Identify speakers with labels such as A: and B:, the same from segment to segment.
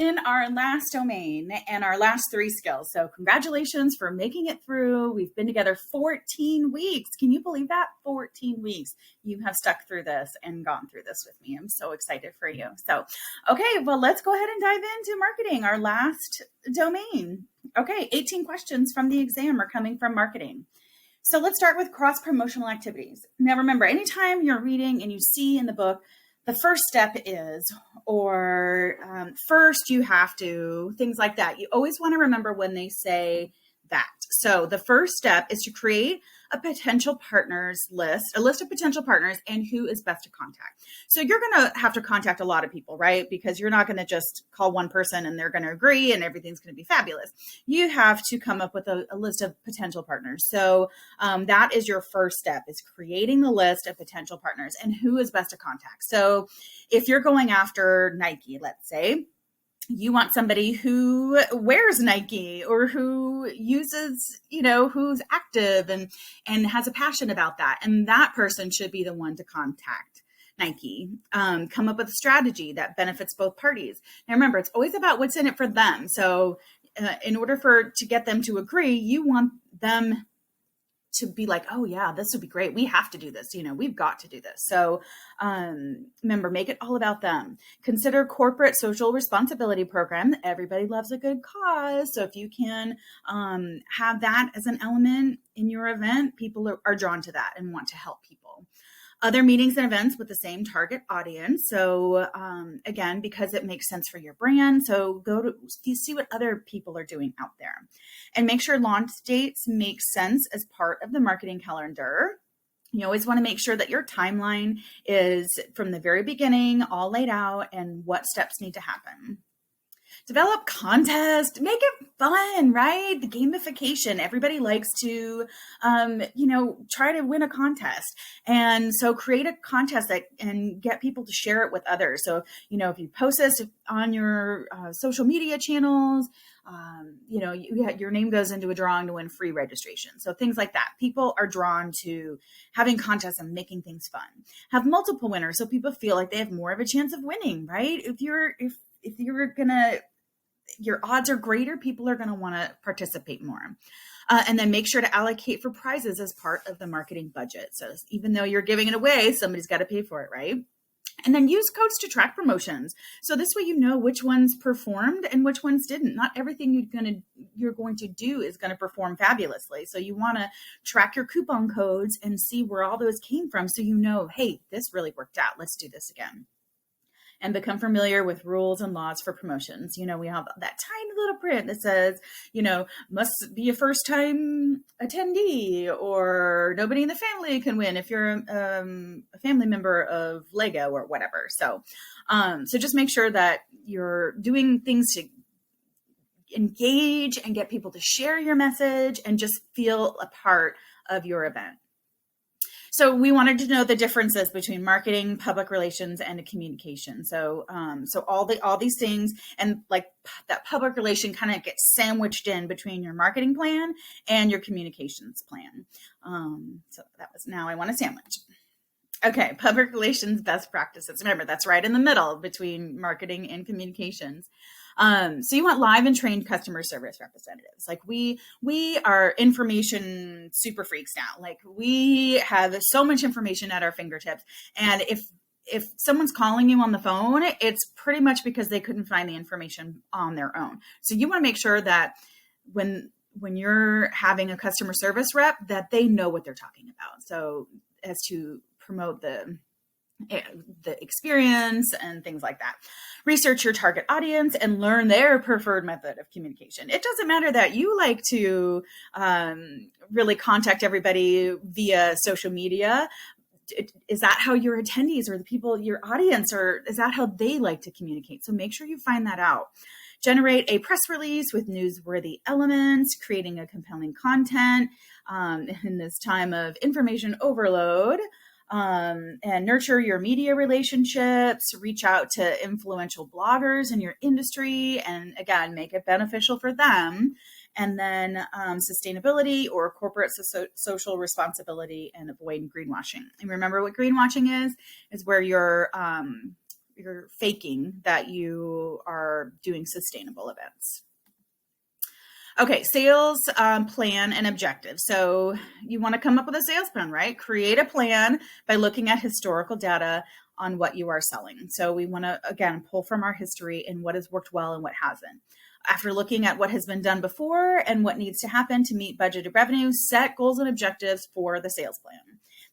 A: In our last domain and our last three skills. So congratulations for making it through. We've been together 14 weeks. Can you believe that? 14 weeks. You have stuck through this and gone through this with me. I'm so excited for you. So, okay, well, let's go ahead and dive into marketing, our last domain. Okay, 18 questions from the exam are coming from marketing. So let's start with cross-promotional activities. Now, remember, anytime you're reading and you see in the book, the first step is, or first you have to, things like that. You always want to remember when they say that. So the first step is to create a potential partners list, a list of potential partners and who is best to contact. So you're going to have to contact a lot of people, right? Because you're not going to just call one person and they're going to agree and everything's going to be fabulous. You have to come up with a list of potential partners. So that is your first step, is creating the list of potential partners and who is best to contact. So if you're going after Nike, let's say, you want somebody who wears Nike or who uses, who's active and has a passion about that. And that person should be the one to contact Nike. Come up with a strategy that benefits both parties. Now, remember, it's always about what's in it for them. So in order to get them to agree, you want them to be like, oh yeah, this would be great. We have to do this. We've got to do this. So remember, make it all about them. Consider corporate social responsibility program. Everybody loves a good cause. So if you can have that as an element in your event, people are drawn to that and want to help people. Other meetings and events with the same target audience. So again, because it makes sense for your brand. So go to see what other people are doing out there and make sure launch dates make sense as part of the marketing calendar. You always want to make sure that your timeline is from the very beginning, all laid out and what steps need to happen. Develop contest, make it fun, right? The gamification. Everybody likes to, try to win a contest. And so create a contest and get people to share it with others. So, if you post this on your social media channels, your name goes into a drawing to win free registration. So things like that. People are drawn to having contests and making things fun. Have multiple winners so people feel like they have more of a chance of winning, right? If you're gonna, your odds are greater, people are going to want to participate more. And then make sure to allocate for prizes as part of the marketing budget. So even though you're giving it away, somebody's got to pay for it, right? And then use codes to track promotions. So this way, which ones performed and which ones didn't. Not everything you're going to do is going to perform fabulously. So you want to track your coupon codes and see where all those came from. So hey, this really worked out. Let's do this again. And become familiar with rules and laws for promotions. We have that tiny little print that says, must be a first time attendee, or nobody in the family can win if you're a family member of Lego or whatever. So just make sure that you're doing things to engage and get people to share your message and just feel a part of your event. So we wanted to know the differences between marketing, public relations, and communication. So all these things, and like that public relation kind of gets sandwiched in between your marketing plan and your communications plan. So that was Now I Want a Sandwich. Okay, public relations best practices. Remember, that's right in the middle between marketing and communications. So you want live and trained customer service representatives. Like we are information super freaks now. Like we have so much information at our fingertips. And if someone's calling you on the phone, it's pretty much because they couldn't find the information on their own. So you want to make sure that when you're having a customer service rep, that they know what they're talking about. So as to promote the experience and things like that. Research your target audience and learn their preferred method of communication. It doesn't matter that you like to really contact everybody via social media. Is that how your attendees or the people, your audience, or is that how they like to communicate? So make sure you find that out. Generate a press release with newsworthy elements, creating a compelling content in this time of information overload. And nurture your media relationships, reach out to influential bloggers in your industry, and again, make it beneficial for them. And then sustainability or corporate social responsibility, and avoid greenwashing. And remember what greenwashing is where you're faking that you are doing sustainable events. Okay, sales plan and objectives. So you want to come up with a sales plan, right? Create a plan by looking at historical data on what you are selling. So we want to, again, pull from our history and what has worked well and what hasn't. After looking at what has been done before and what needs to happen to meet budgeted revenue, set goals and objectives for the sales plan.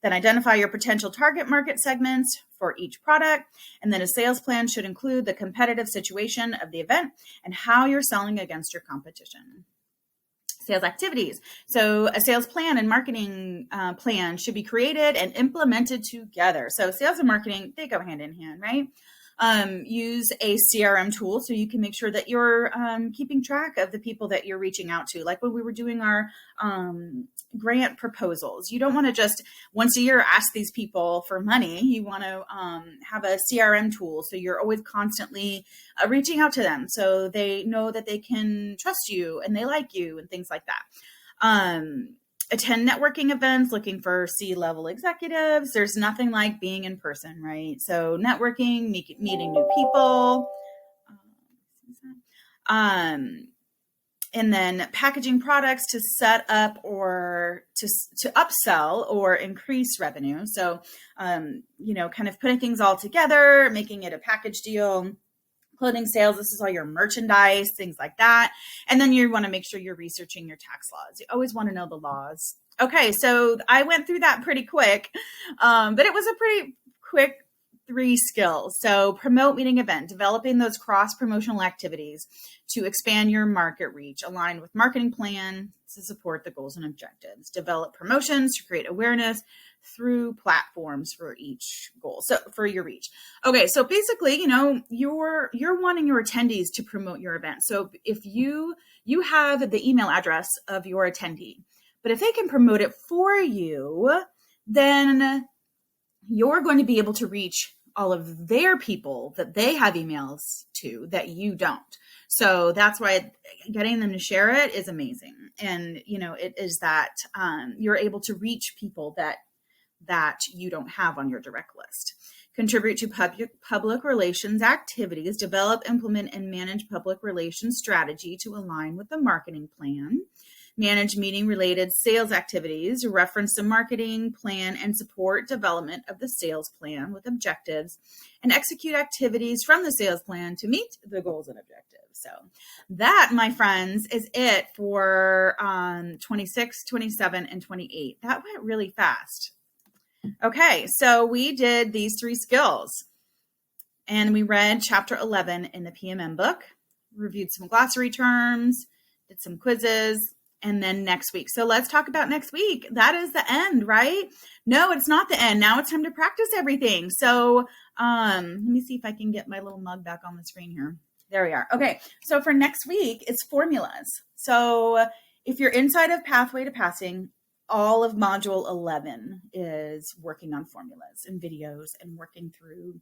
A: Then identify your potential target market segments for each product. And then a sales plan should include the competitive situation of the event and how you're selling against your competition. Sales activities. So a sales plan and marketing plan should be created and implemented together. So sales and marketing, they go hand in hand, right? Use a CRM tool so you can make sure that you're keeping track of the people that you're reaching out to. Like when we were doing our grant proposals, you don't want to just once a year ask these people for money. You want to have a CRM tool so you're always constantly reaching out to them so they know that they can trust you and they like you and things like that. Attend networking events, looking for C-level executives. There's nothing like being in person, right? So networking, meeting new people. And then packaging products to set up or to upsell or increase revenue. So, kind of putting things all together, making it a package deal. Clothing sales, this is all your merchandise, things like that. And then you want to make sure you're researching your tax laws. You always want to know the laws. Okay, so I went through that pretty quick, but it was a pretty quick 3 skills. So promote meeting event, developing those cross-promotional activities to expand your market reach, align with marketing plan to support the goals and objectives, develop promotions to create awareness through platforms for each goal. So for your reach. Okay. So basically, you're wanting your attendees to promote your event. So if you have the email address of your attendee, but if they can promote it for you, then you're going to be able to reach all of their people that they have emails to that you don't. So that's why getting them to share it is amazing. And, it is that you're able to reach people that you don't have on your direct list. Contribute to public relations activities, develop, implement, and manage public relations strategy to align with the marketing plan. Manage meeting-related sales activities, reference the marketing plan, and support development of the sales plan with objectives, and execute activities from the sales plan to meet the goals and objectives. So that, my friends, is it for 26, 27, and 28. That went really fast. Okay, so we did these 3 skills, and we read chapter 11 in the PMM book, reviewed some glossary terms, did some quizzes, and then next week. So let's talk about next week. That is the end, right? No, it's not the end. Now it's time to practice everything. So let me see if I can get my little mug back on the screen here. There we are. Okay, so for next week, it's formulas. So if you're inside of Pathway to Passing, all of module 11 is working on formulas and videos and working through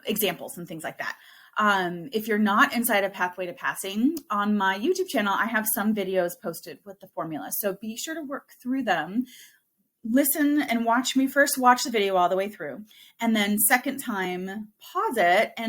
A: examples and things like that. If you're not inside of Pathway to Passing, on my YouTube channel, I have some videos posted with the formula. So be sure to work through them. Listen and watch me first, watch the video all the way through. And then second time, pause it and